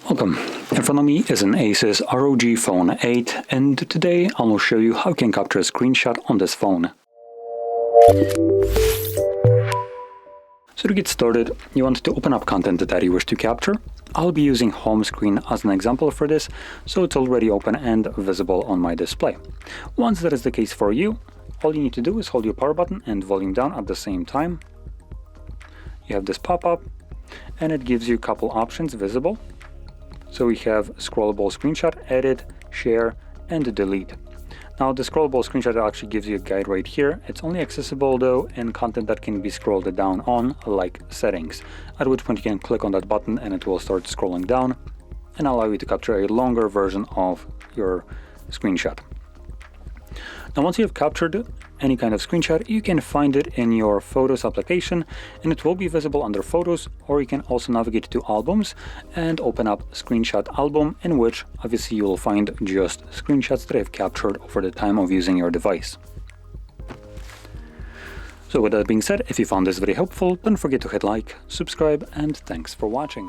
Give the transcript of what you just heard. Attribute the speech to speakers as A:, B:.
A: Welcome. In front of me is an ASUS ROG Phone 8, and today I will show you how you can capture a screenshot on this phone. So to get started, you want to open up content that you wish to capture. I'll be using home screen as an example for this, so it's already open and visible on my display. Once that is the case for you, all you need to do is hold your power button and volume down at the same time. You have this pop-up, and it gives you a couple options visible. So we have scrollable screenshot, edit, share, and delete. Now the scrollable screenshot actually gives you a guide right here. It's only accessible though in content that can be scrolled down on, like settings, at which point you can click on that button and it will start scrolling down and allow you to capture a longer version of your screenshot. Now once you have captured any kind of screenshot, you can find it in your Photos application and it will be visible under Photos, or you can also navigate to Albums and open up Screenshot Album, in which obviously you will find just screenshots that I've captured over the time of using your device. So with that being said, if you found this very helpful, don't forget to hit like, subscribe, and thanks for watching.